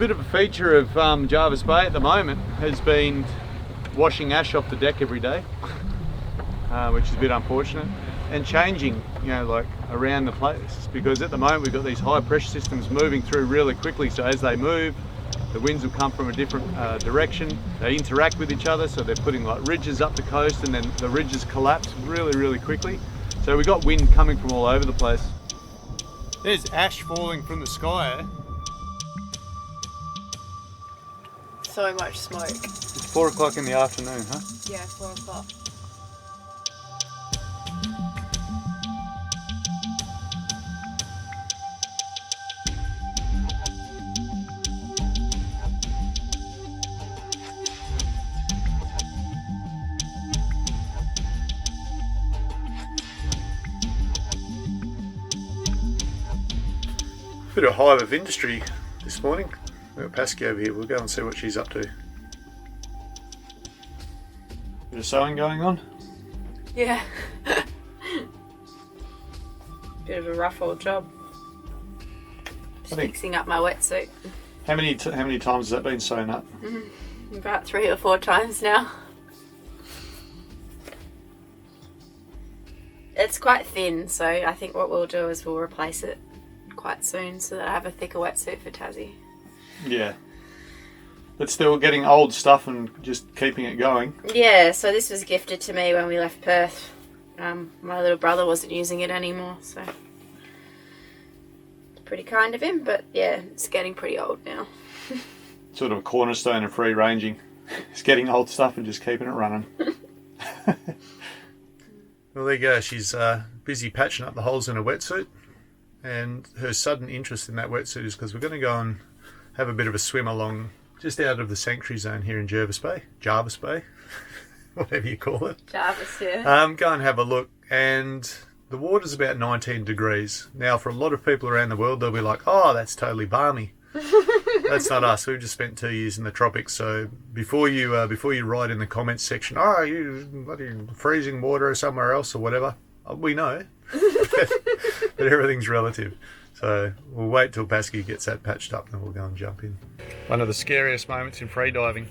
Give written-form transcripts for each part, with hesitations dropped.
Bit of a feature of Jervis Bay at the moment has been washing ash off the deck every day, which is a bit unfortunate, and changing, you know, like around the place, because at the moment we've got these high pressure systems moving through really quickly. So as they move, the winds will come from a different direction. They interact with each other, so they're putting like ridges up the coast, and then the ridges collapse really quickly. So we've got wind coming from all over the place. There's ash falling from the sky. So much smoke. It's 4 o'clock in the afternoon, huh? Yeah, 4 o'clock. Bit of hive of industry this morning. We've got Pasky over here. We'll go and see what she's up to. Bit of sewing going on? Yeah. Bit of a rough old job. Just fixing up my wetsuit. How many times has that been sewn up? About 3 or 4 times now. It's quite thin, so I think what we'll do is we'll replace it quite soon so that I have a thicker wetsuit for Tassie. Yeah. But still getting old stuff and just keeping it going. Yeah, so this was gifted to me when we left Perth. My little brother wasn't using it anymore, so it's pretty kind of him, but yeah, it's getting pretty old now. Sort of a cornerstone of free ranging. It's getting old stuff and just keeping it running. Well, there you go. She's busy patching up the holes in her wetsuit. And her sudden interest in that wetsuit is because we're going to go and have a bit of a swim along just out of the sanctuary zone here in Jervis Bay, whatever you call it. Jarvis, yeah. Go and have a look, and the water's about 19 degrees. Now, for a lot of people around the world, they'll be like, oh, that's totally balmy. That's not us. We've just spent 2 years in the tropics, so before you write in the comments section, oh, you bloody freezing water somewhere else or whatever, we know. But everything's relative. So we'll wait till Pasky gets that patched up and then we'll go and jump in. One of the scariest moments in freediving.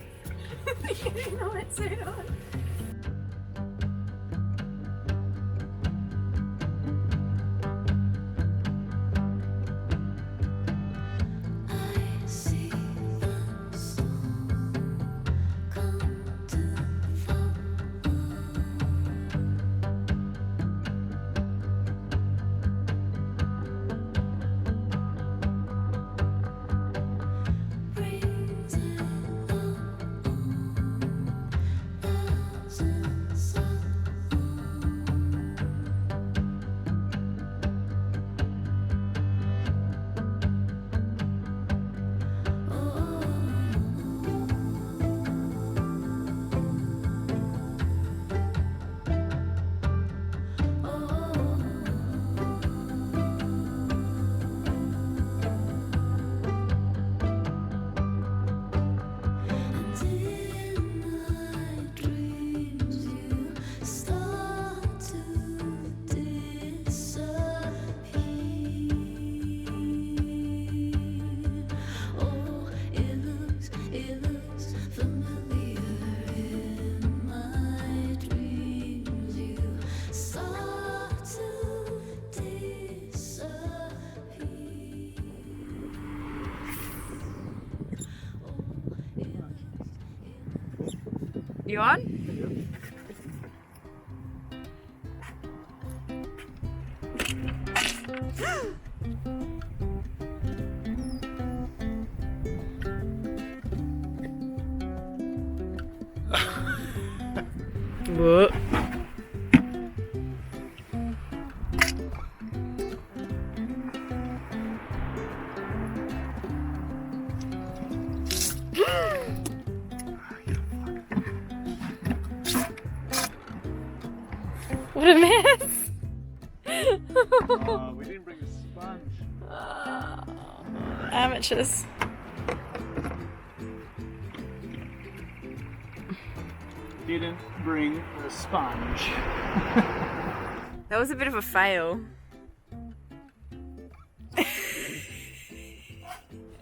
You on? What? What a mess! Oh, we didn't bring a sponge. Amateurs. Didn't bring a sponge. That was a bit of a fail.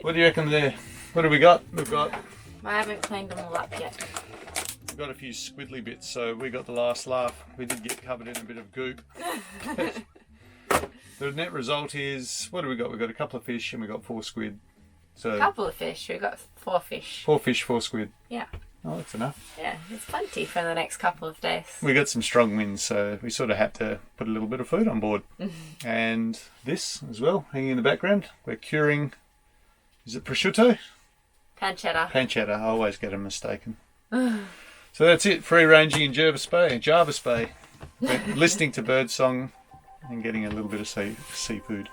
What do you reckon there? What have we got? We've got I haven't cleaned them all up yet. we've got a few squiddly bits, so we got the last laugh. We did get covered in a bit of goop. The net result is, what do we got? We've got a couple of fish and we got 4 squid. So A couple of fish. We've got 4 fish. 4 fish, 4 squid. Yeah. Oh, that's enough. Yeah, it's plenty for the next couple of days. We got some strong winds, so we sort of had to put a little bit of food on board. And this as well, hanging in the background. We're curing, is it prosciutto? Pancetta. Pancetta, I always get them mistaken. So that's it, free ranging in Jervis Bay. We're listening to bird song and getting a little bit of seafood.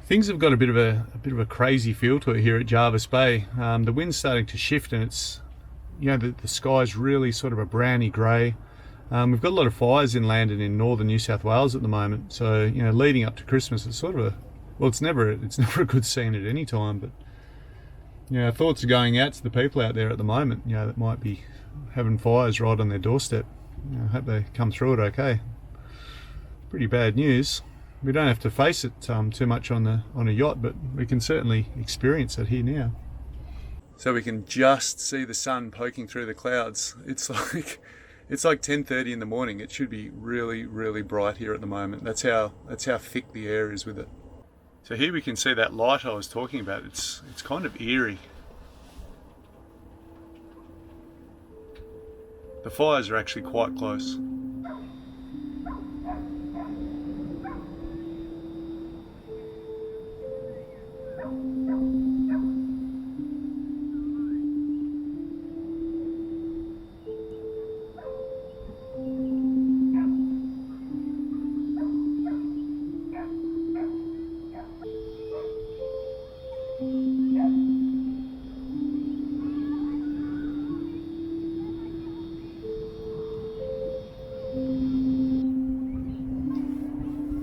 Things have got a bit of a crazy feel to it here at Jervis Bay. The wind's starting to shift, and it's, you know, the sky's really sort of a browny grey. We've got a lot of fires inland and in northern New South Wales at the moment. So, you know, leading up to Christmas, it's sort of it's never a good scene at any time. But, you know, our thoughts are going out to the people out there at the moment, you know, that might be having fires right on their doorstep. You know, I hope they come through it okay. Pretty bad news. We don't have to face it too much on a yacht, but we can certainly experience it here now. So we can just see the sun poking through the clouds. It's like 10:30 in the morning. It should be really, really bright here at the moment. That's how thick the air is with it. So here we can see that light I was talking about. It's kind of eerie. The fires are actually quite close.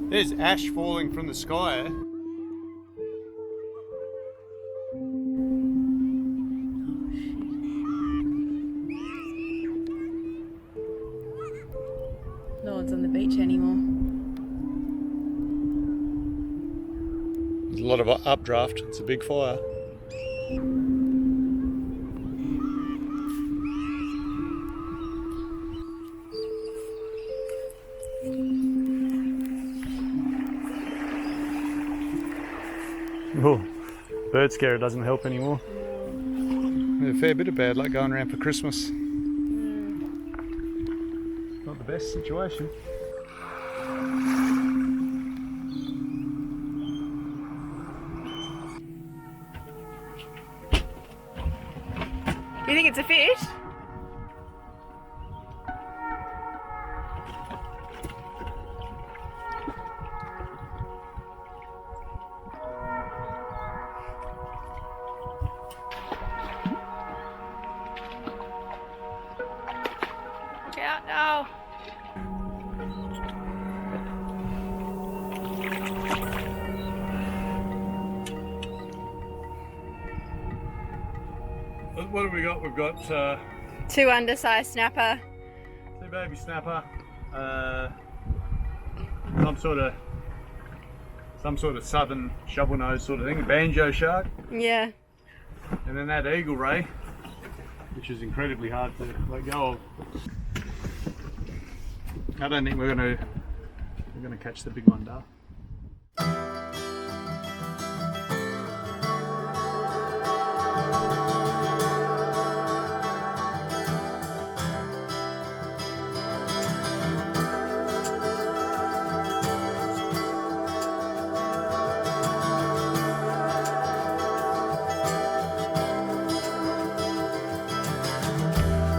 There's ash falling from the sky. No one's on the beach anymore. There's a lot of updraft. It's a big fire. Oh, bird scare doesn't help anymore. A fair bit of bad luck going around for Christmas. Not the best situation. Do you think it's a fish? Look out now. What have we got? We've got 2 undersized snapper. 2 baby snapper, some sort of southern shovel nose sort of thing, banjo shark, Yeah. and then that eagle ray, which is incredibly hard to let go of. I don't think we're gonna catch the big one, Dar.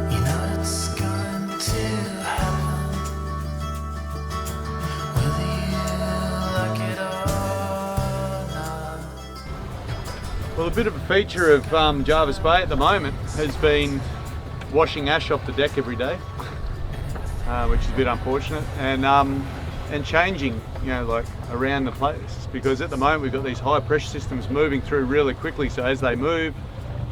You know it's going to happen, whether you Well, a bit of a feature of Jervis Bay at the moment has been washing ash off the deck every day, which is a bit unfortunate, and changing, you know, like around the place, because at the moment we've got these high pressure systems moving through really quickly. So as they move,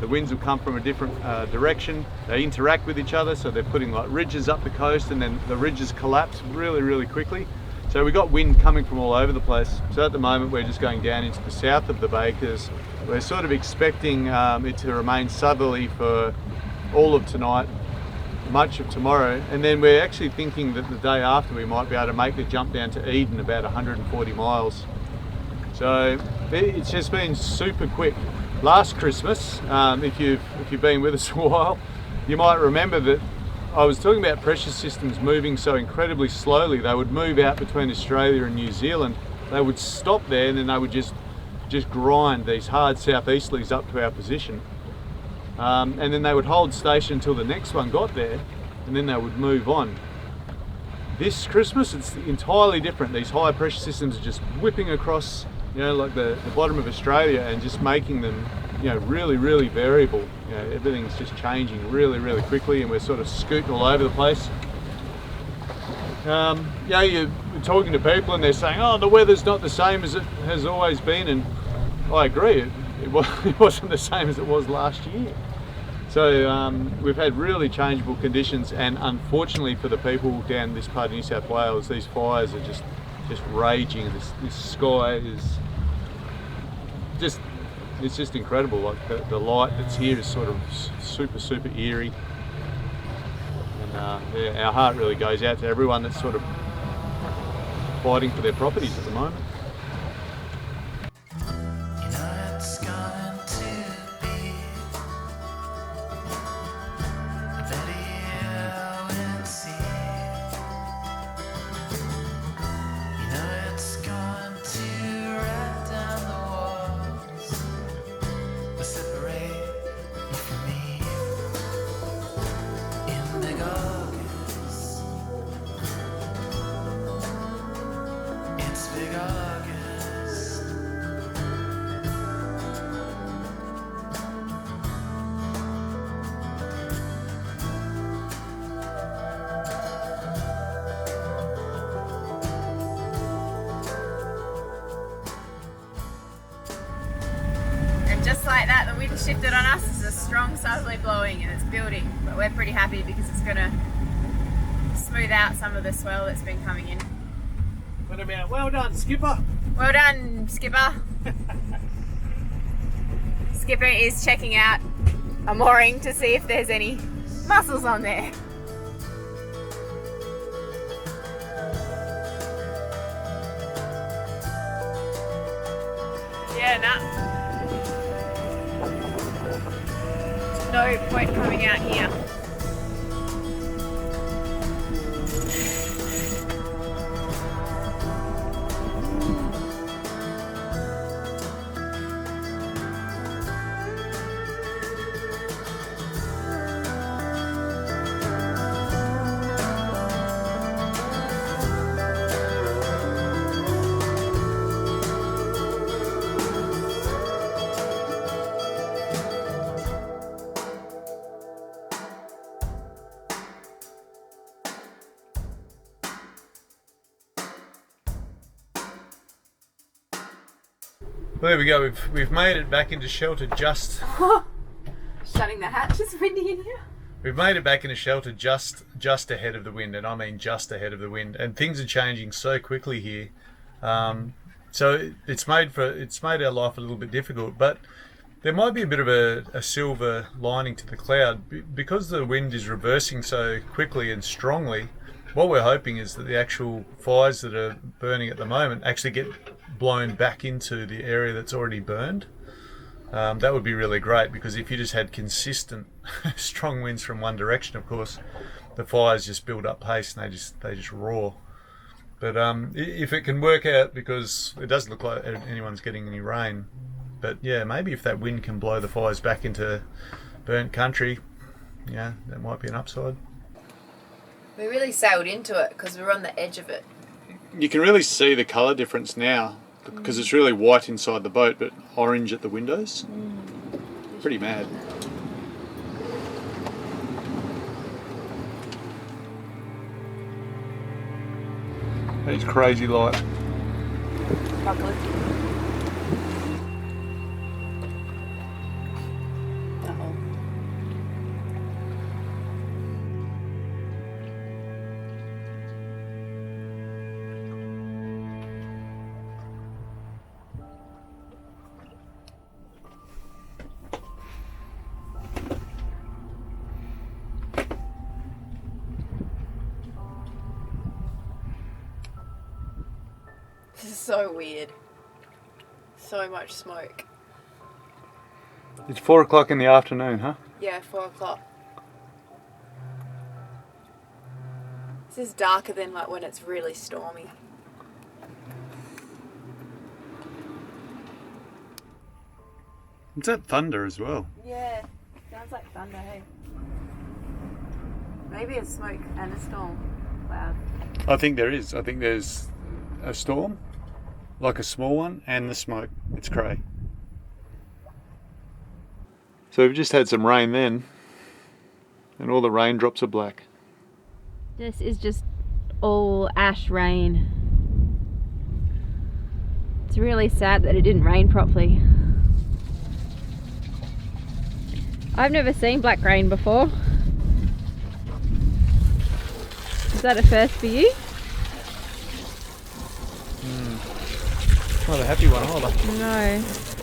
the winds will come from a different direction. They interact with each other, so they're putting like ridges up the coast, and then the ridges collapse really, really quickly. So we've got wind coming from all over the place. So at the moment we're just going down into the south of the bay because we're sort of expecting it to remain southerly for all of tonight, much of tomorrow, and then we're actually thinking that the day after we might be able to make the jump down to Eden, about 140 miles. So it's just been super quick. Last Christmas, if you've been with us a while, you might remember that I was talking about pressure systems moving so incredibly slowly. They would move out between Australia and New Zealand. They would stop there, and then they would just grind these hard southeasterlies up to our position. And then they would hold station until the next one got there, and then they would move on. This Christmas, it's entirely different. These high pressure systems are just whipping across, you know, like the bottom of Australia, and just making them, you know, really, really variable. You know, everything's just changing really, really quickly, and we're sort of scooting all over the place. Yeah, you're talking to people and they're saying, oh, the weather's not the same as it has always been, and I agree, it wasn't the same as it was last year. So we've had really changeable conditions, and unfortunately for the people down this part of New South Wales, these fires are just raging. This sky is just, it's just incredible. Like the light that's here is sort of super, super eerie. And yeah, our heart really goes out to everyone that's sort of fighting for their properties at the moment. Just like that, the wind shifted on us. There's a strong southerly blowing and it's building, but we're pretty happy because it's going to smooth out some of the swell that's been coming in. What about, well done, Skipper? Well done, Skipper. Skipper is checking out a mooring to see if there's any mussels on there. Yeah, nah. No point coming out here. Well, there we go. We've made it back into shelter just. Shutting the hatch, it's windy in here. We've made it back into shelter just ahead of the wind, and I mean just ahead of the wind. And things are changing so quickly here, so it's made our life a little bit difficult. But there might be a bit of a silver lining to the cloud because the wind is reversing so quickly and strongly. What we're hoping is that the actual fires that are burning at the moment actually get blown back into the area that's already burned. That would be really great, because if you just had consistent strong winds from one direction, of course the fires just build up pace and they just roar. But if it can work out, because it doesn't look like anyone's getting any rain, but yeah, maybe if that wind can blow the fires back into burnt country, yeah, that might be an upside. We really sailed into it because we were on the edge of it. You can really see the colour difference now. because it's really white inside the boat but orange at the windows. Pretty mad. That is crazy light. Not good. Uh-oh. This is so weird. So much smoke. It's 4 o'clock in the afternoon, huh? Yeah, 4 o'clock. This is darker than like when it's really stormy. It's that thunder as well. Yeah, sounds like thunder, hey? Maybe a smoke and a storm cloud. I think there is. I think there's a storm, like a small one, and the smoke. It's cray. So we've just had some rain then, and all the raindrops are black. This is just all ash rain. It's really sad that it didn't rain properly. I've never seen black rain before. Is that a first for you? Not a happy one either. No.